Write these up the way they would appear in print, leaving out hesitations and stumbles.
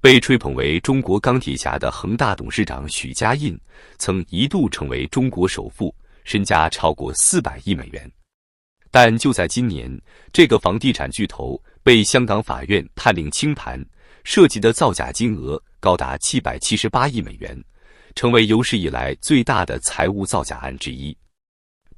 被吹捧为中国钢铁侠的恒大董事长许家印，曾一度成为中国首富，身家超过400亿美元。但就在今年，这个房地产巨头被香港法院判令清盘，涉及的造假金额高达778亿美元，成为有史以来最大的财务造假案之一。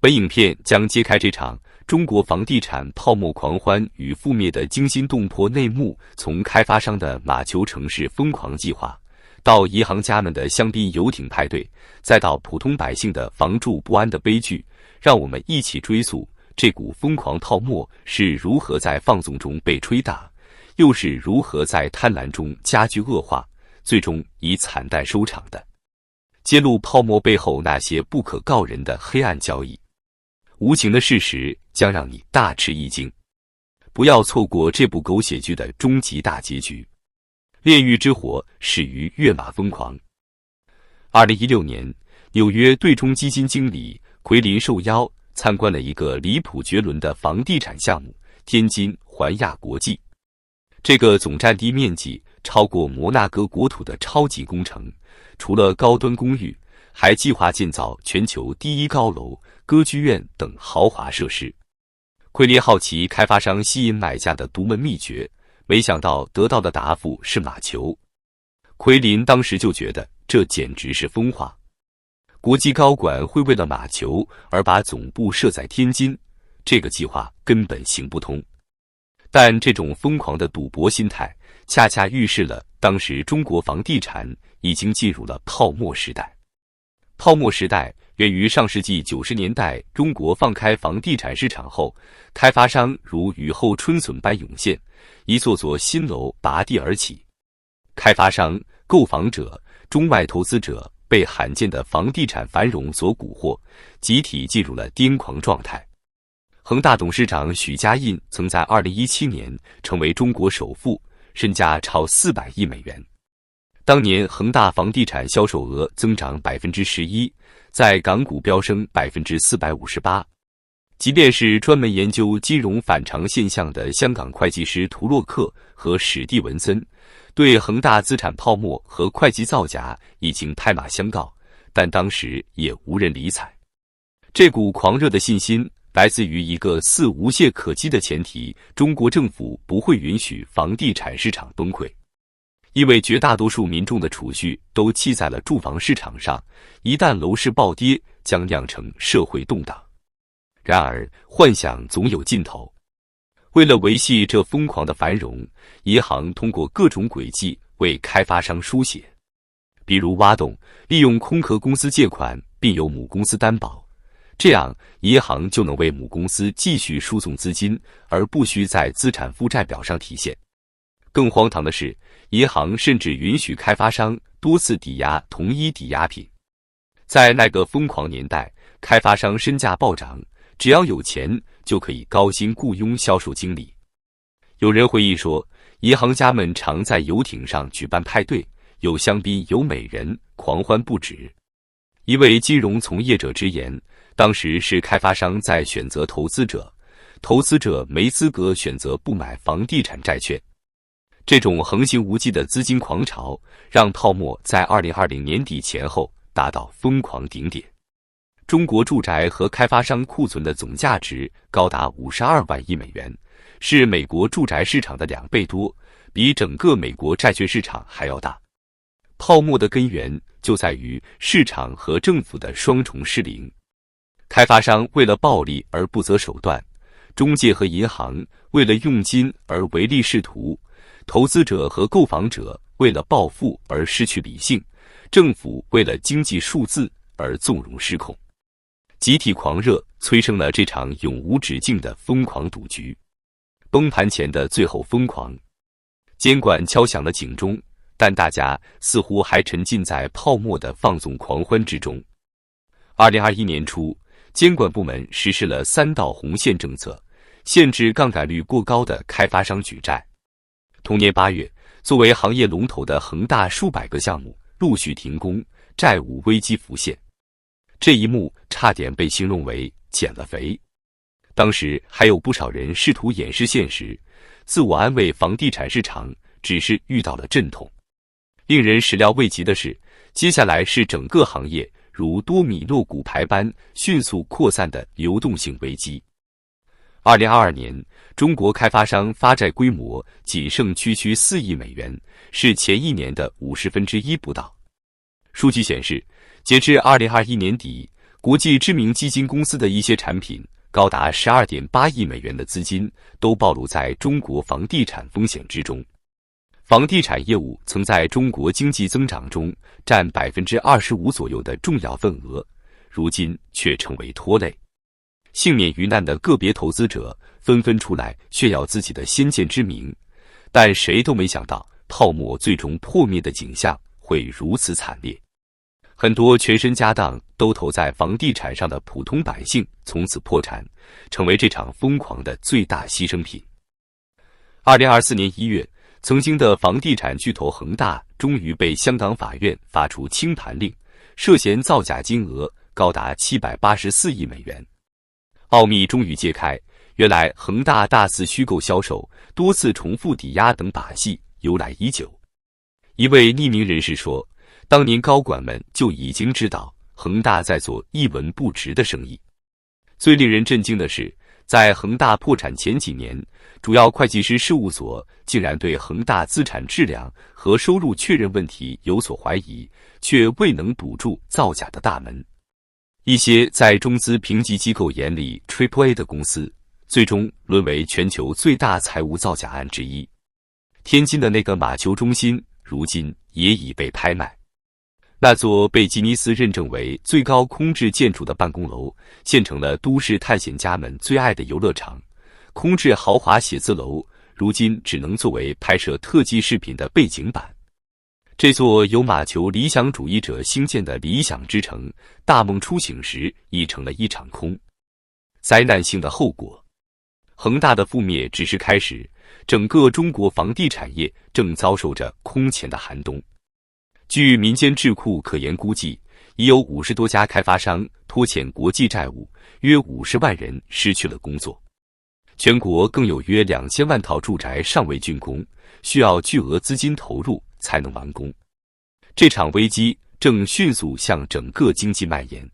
本影片将揭开这场中国房地产泡沫狂欢与覆灭的惊心动魄内幕，从开发商的马球城市疯狂计划，到银行家们的香槟游艇派对，再到普通百姓的房住不安的悲剧，让我们一起追溯这股疯狂泡沫是如何在放纵中被吹大，又是如何在贪婪中加剧恶化，最终以惨淡收场的。揭露泡沫背后那些不可告人的黑暗交易。无情的事实将让你大吃一惊，不要错过这部狗血剧的终极大结局。炼狱之火始于跃马疯狂。2016年，纽约对冲基金经理奎林受邀参观了一个离谱绝伦的房地产项目——天津环亚国际。这个总占地面积超过摩纳哥国土的超级工程，除了高端公寓，还计划建造全球第1高楼、歌剧院等豪华设施。奎林好奇开发商吸引买家的独门秘诀，没想到得到的答复是马球。奎林当时就觉得这简直是疯话，国际高管会为了马球而把总部设在天津，这个计划根本行不通。但这种疯狂的赌博心态，恰恰预示了当时中国房地产已经进入了泡沫时代。泡沫时代源于上世纪90年代中国放开房地产市场后，开发商如雨后春笋般涌现，一座座新楼拔地而起。开发商、购房者、中外投资者被罕见的房地产繁荣所蛊惑，集体进入了癫狂状态。恒大董事长许家印曾在2017年成为中国首富，身家超400亿美元。当年恒大房地产销售额增长11%，在港股飙升458%。即便是专门研究金融反常现象的香港会计师图洛克和史蒂文森，对恒大资产泡沫和会计造假已经拍马相告，但当时也无人理睬。这股狂热的信心来自于一个似无懈可击的前提：中国政府不会允许房地产市场崩溃。因为绝大多数民众的储蓄都弃在了住房市场上，一旦楼市暴跌，将酿成社会动荡。然而，幻想总有尽头。为了维系这疯狂的繁荣，银行通过各种诡计为开发商输血，比如挖洞，利用空壳公司借款并由母公司担保，这样银行就能为母公司继续输送资金，而不需在资产负债表上体现。更荒唐的是，银行甚至允许开发商多次抵押同一抵押品。在那个疯狂年代，开发商身价暴涨，只要有钱就可以高薪雇佣销售经理。有人回忆说，银行家们常在游艇上举办派对，有香槟有美人，狂欢不止。一位金融从业者直言，当时是开发商在选择投资者，投资者没资格选择不买房地产债券。这种横行无忌的资金狂潮，让泡沫在2020年底前后达到疯狂顶点。中国住宅和开发商库存的总价值高达52万亿美元，是美国住宅市场的2倍多，比整个美国债券市场还要大。泡沫的根源就在于市场和政府的双重失灵。开发商为了暴利而不择手段，中介和银行为了佣金而唯利是图，投资者和购房者为了暴富而失去理性，政府为了经济数字而纵容失控。集体狂热催生了这场永无止境的疯狂赌局。崩盘前的最后疯狂，监管敲响了警钟，但大家似乎还沉浸在泡沫的放纵狂欢之中。2021年初，监管部门实施了3道红线政策，限制杠杆率过高的开发商举债。同年8月，作为行业龙头的恒大数百个项目陆续停工，债务危机浮现。这一幕差点被形容为减了肥。当时还有不少人试图掩饰现实，自我安慰房地产市场只是遇到了阵痛。令人始料未及的是，接下来是整个行业如多米诺骨牌般迅速扩散的流动性危机。2022年，中国开发商发债规模仅剩区4亿美元，是前一年的1/50不到。数据显示，截至2021年底，国际知名基金公司的一些产品高达12.8亿美元的资金都暴露在中国房地产风险之中。房地产业务曾在中国经济增长中占25%左右的重要份额，如今却成为拖累。幸免于难的个别投资者纷纷出来炫耀自己的先见之明，但谁都没想到泡沫最终破灭的景象会如此惨烈。很多全身家当都投在房地产上的普通百姓从此破产，成为这场疯狂的最大牺牲品。2024年1月，曾经的房地产巨头恒大终于被香港法院发出清盘令，涉嫌造假金额高达784亿美元。奥秘终于揭开，原来恒大大肆虚构销售、多次重复抵押等把戏由来已久。一位匿名人士说，当年高管们就已经知道恒大在做一文不值的生意。最令人震惊的是，在恒大破产前几年，主要会计师事务所竟然对恒大资产质量和收入确认问题有所怀疑，却未能堵住造假的大门。一些在中资评级机构眼里 AAA 的公司，最终沦为全球最大财务造假案之一。天津的那个马球中心，如今也已被拍卖。那座被吉尼斯认证为最高空置建筑的办公楼，现成了都市探险家们最爱的游乐场。空置豪华写字楼，如今只能作为拍摄特技视频的背景板。这座由马球理想主义者兴建的理想之城，大梦初醒时已成了一场空。灾难性的后果，恒大的覆灭只是开始，整个中国房地产业正遭受着空前的寒冬。据民间智库可研估计，已有50多家开发商拖欠国际债务，约50万人失去了工作。全国更有约2000万套住宅尚未竣工，需要巨额资金投入才能完工。这场危机正迅速向整个经济蔓延。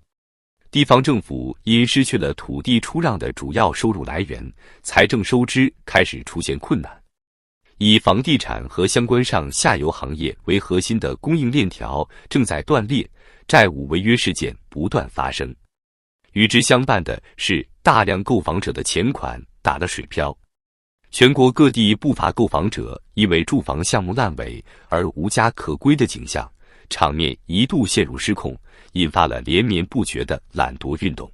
地方政府因失去了土地出让的主要收入来源，财政收支开始出现困难。以房地产和相关上下游行业为核心的供应链条正在断裂，债务违约事件不断发生。与之相伴的是大量购房者的钱款打了水漂。全国各地不乏购房者因为住房项目烂尾而无家可归的景象，场面一度陷入失控，引发了连绵不绝的揽夺运动。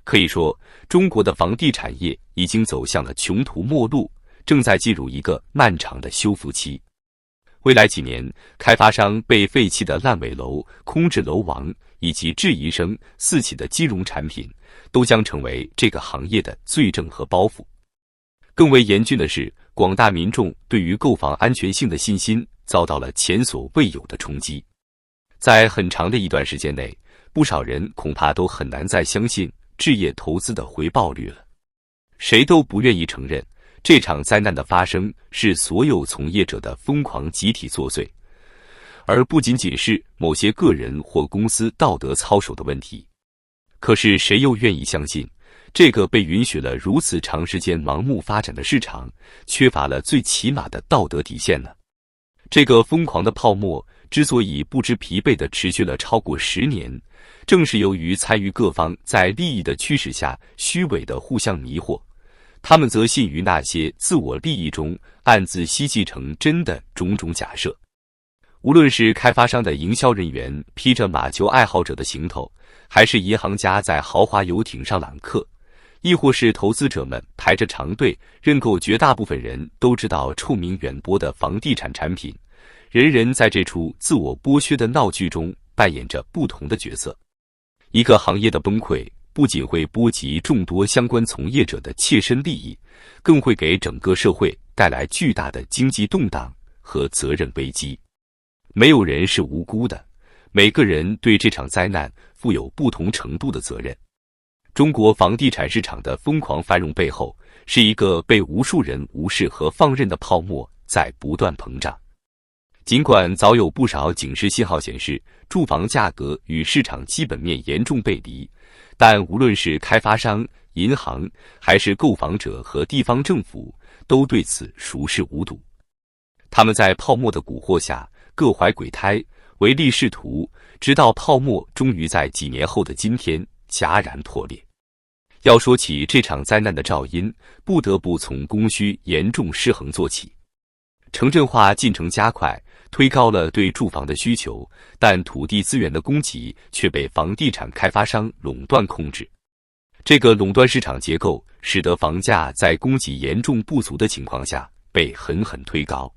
可以说，中国的房地产业已经走向了穷途末路，正在进入一个漫长的修复期。未来几年，开发商被废弃的烂尾楼、空置楼王以及质疑声四起的金融产品，都将成为这个行业的罪证和包袱。更为严峻的是，广大民众对于购房安全性的信心遭到了前所未有的冲击。在很长的一段时间内，不少人恐怕都很难再相信置业投资的回报率了。谁都不愿意承认，这场灾难的发生是所有从业者的疯狂集体作祟，而不仅仅是某些个人或公司道德操守的问题。可是谁又愿意相信，这个被允许了如此长时间盲目发展的市场，缺乏了最起码的道德底线呢？这个疯狂的泡沫之所以不知疲惫地持续了超过10年，正是由于参与各方在利益的驱使下虚伪地互相迷惑，他们则信于那些自我利益中暗自希冀成真的种种假设。无论是开发商的营销人员披着马球爱好者的行头，还是银行家在豪华游艇上揽客，亦或是投资者们排着长队认购绝大部分人都知道臭名远播的房地产产品，人人在这出自我剥削的闹剧中扮演着不同的角色。一个行业的崩溃不仅会波及众多相关从业者的切身利益，更会给整个社会带来巨大的经济动荡和责任危机。没有人是无辜的，每个人对这场灾难负有不同程度的责任。中国房地产市场的疯狂繁荣背后，是一个被无数人无视和放任的泡沫在不断膨胀。尽管早有不少警示信号显示住房价格与市场基本面严重背离，但无论是开发商、银行，还是购房者和地方政府，都对此熟视无睹。他们在泡沫的蛊惑下各怀鬼胎，唯利是图，直到泡沫终于在几年后的今天戛然破裂。要说起这场灾难的肇因，不得不从供需严重失衡做起。城镇化进程加快，推高了对住房的需求，但土地资源的供给却被房地产开发商垄断控制。这个垄断市场结构使得房价在供给严重不足的情况下被狠狠推高。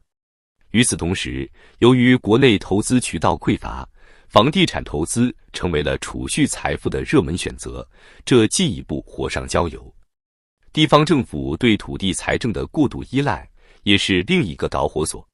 与此同时，由于国内投资渠道匮乏，房地产投资成为了储蓄财富的热门选择，这进一步火上浇油。地方政府对土地财政的过度依赖也是另一个导火索。